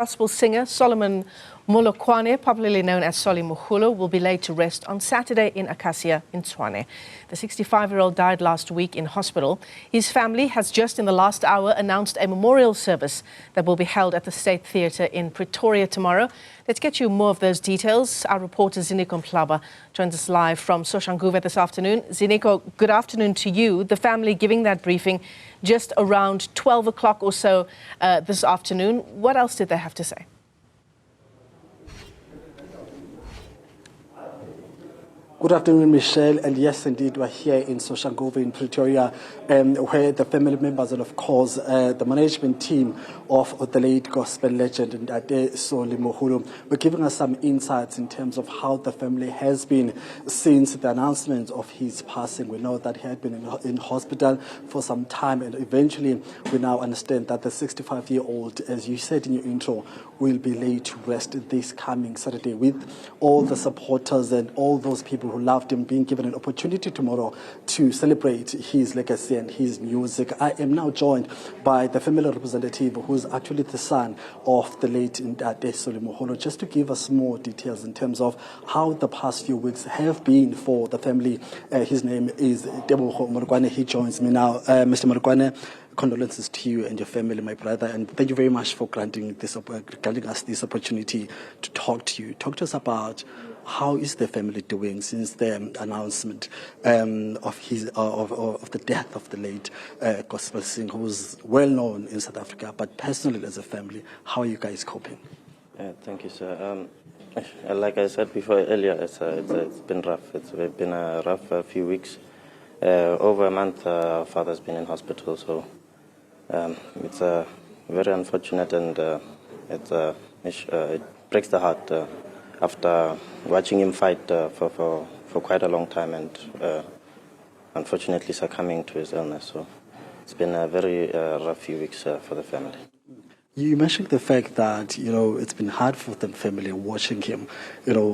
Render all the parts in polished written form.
Gospel singer Solomon Molokoane, popularly known as Solly Moholo, will be laid to rest on Saturday in Akasia in Tshwane. The 65-year-old died last week in hospital. His family has just in the last hour announced a memorial service that will be held at the State Theatre in Pretoria tomorrow. Let's get you more of those details. Our reporter Ziniko Mhlaba joins us live from Soshanguve this afternoon. Ziniko, good afternoon to you. The family giving that briefing just around 12 o'clock or so this afternoon. What else did they have to say? Good afternoon, Michelle. And yes, indeed, we're here in Soshanguve in Pretoria, where the family members and, of course, the management team of the late gospel legend Solly Moholo were giving us some insights in terms of how the family has been since the announcement of his passing. We know that he had been in hospital for some time, and eventually we now understand that the 65-year-old, as you said in your intro, will be laid to rest this coming Saturday, with all the supporters and all those people who loved him being given an opportunity tomorrow to celebrate his legacy and his music. I am now joined by the family representative, who is actually the son of the late Solly Moholo, just to give us more details in terms of how the past few weeks have been for the family. His name is Molokoane. He joins me now. Mr. Molokoane, condolences to you and your family, my brother, and thank you very much for granting us this opportunity to talk to you. Talk to us about how is the family doing since the announcement of the death of the late gospel singer, who's well known in South Africa, but personally as a family, how are you guys coping? Thank you, sir. Like I said before earlier, it's been rough. It's been a rough few weeks. Over a month, our father's been in hospital, so it's very unfortunate, and it breaks the heart after watching him fight for quite a long time, and unfortunately succumbing to his illness. So it's been a very rough few weeks for the family. You mentioned the fact that, it's been hard for the family watching him,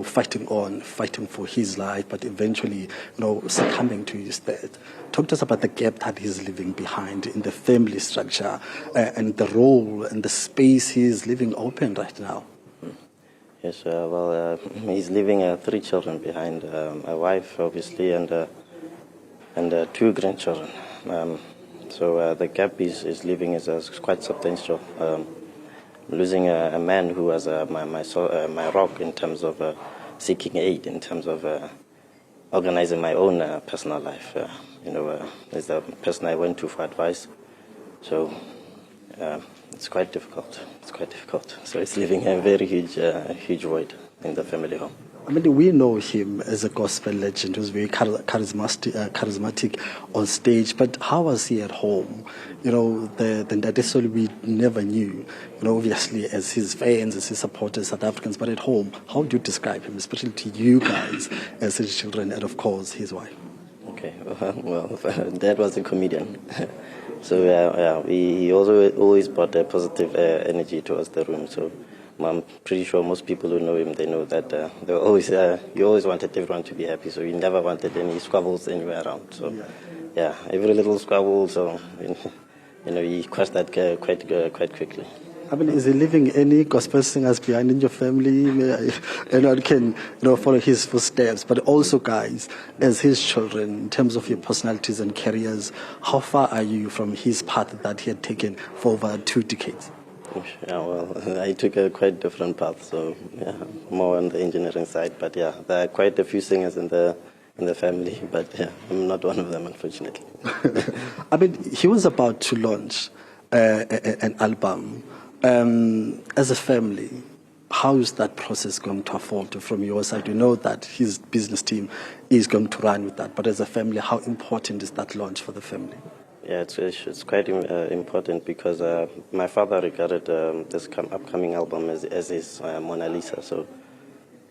fighting for his life, but eventually, succumbing to his death. Talk to us about the gap that he's leaving behind in the family structure and the role and the space he's leaving open right now. Yes, he's leaving 3 children behind, a wife, obviously, and 2 grandchildren. So the gap he's leaving is quite substantial. Losing a man who was my rock in terms of seeking aid, in terms of organizing my own personal life. Is the person I went to for advice. So it's quite difficult. It's quite difficult. So it's leaving a very huge void in the family home. I mean, we know him as a gospel legend who's very charismatic on stage, but how was he at home? The Solly we never knew, obviously as his fans, as his supporters, South Africans, but at home, how do you describe him, especially to you guys as his children and, of course, his wife? Okay, well, Dad was a comedian. So he also always brought a positive energy towards the room. So I'm pretty sure most people who know him, they know that he always wanted everyone to be happy. So he never wanted any squabbles anywhere around. So every little squabble. So he crushed that quite quickly. I mean, is he leaving any gospel singers behind in your family? Anyone can, follow his footsteps. But also, guys, as his children, in terms of your personalities and careers, how far are you from his path that he had taken for over 2 decades? Yeah, well, I took a quite different path. So more on the engineering side. But there are quite a few singers in the family. But I'm not one of them, unfortunately. I mean, he was about to launch an album. As a family, how is that process going to unfold from your side? You know that his business team is going to run with that, but as a family, how important is that launch for the family? Yeah, it's quite important because my father regarded this upcoming album as his Mona Lisa. So,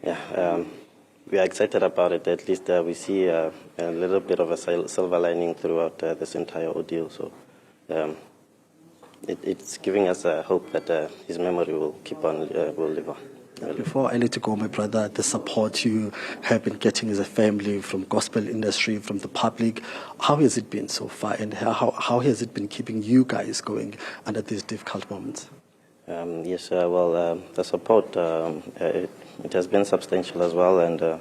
we are excited about it. At least we see a little bit of a silver lining throughout this entire ordeal. So. It's giving us hope that his memory will will live on. Before I let you go, my brother, the support you have been getting as a family from gospel industry, from the public, how has it been so far, and how has it been keeping you guys going under these difficult moments? Yes, the support, it has been substantial as well, and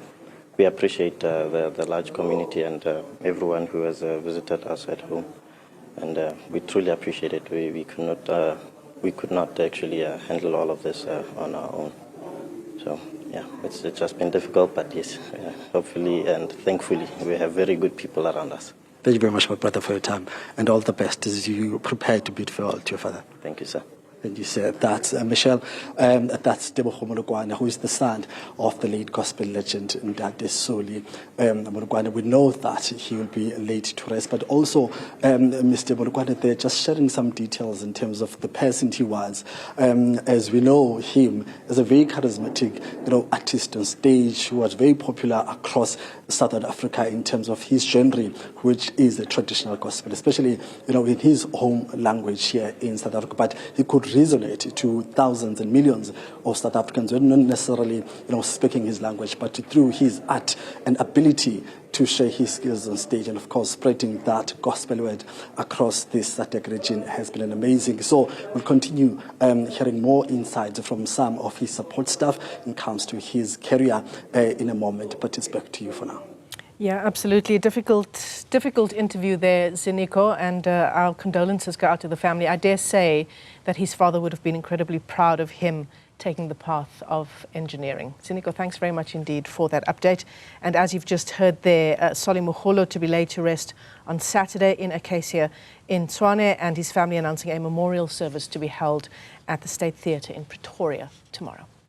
we appreciate the large community and everyone who has visited us at home, and we truly appreciate it. We could not actually handle all of this on our own. So yeah, it's just been difficult, but yes, hopefully and thankfully we have very good people around us. Thank you very much, my brother, for your time, and all the best as you prepare to bid farewell to your father. Thank you, sir. And you said that's Michelle, that's Newzroom Afrika, who is the son of the late gospel legend Ndade Solly Moholo. We know that he will be laid to rest, but also Mr. Moholo, they're just sharing some details in terms of the person he was. As we know him as a very charismatic, artist on stage who was very popular across Southern Africa in terms of his genre, which is the traditional gospel, especially in his home language here in South Africa. But he could resonate to thousands and millions of South Africans, not necessarily speaking his language, but through his art and ability to share his skills on stage, and of course spreading that gospel word across this SADC region has been amazing. So we'll continue hearing more insights from some of his support staff when it comes to his career in a moment, but it's back to you for now. Yeah, absolutely. Difficult interview there, Ziniko, and our condolences go out to the family. I dare say that his father would have been incredibly proud of him taking the path of engineering. Ziniko, thanks very much indeed for that update. And as you've just heard there, Solly Moholo to be laid to rest on Saturday in Akasia in Tshwane, and his family announcing a memorial service to be held at the State Theatre in Pretoria tomorrow.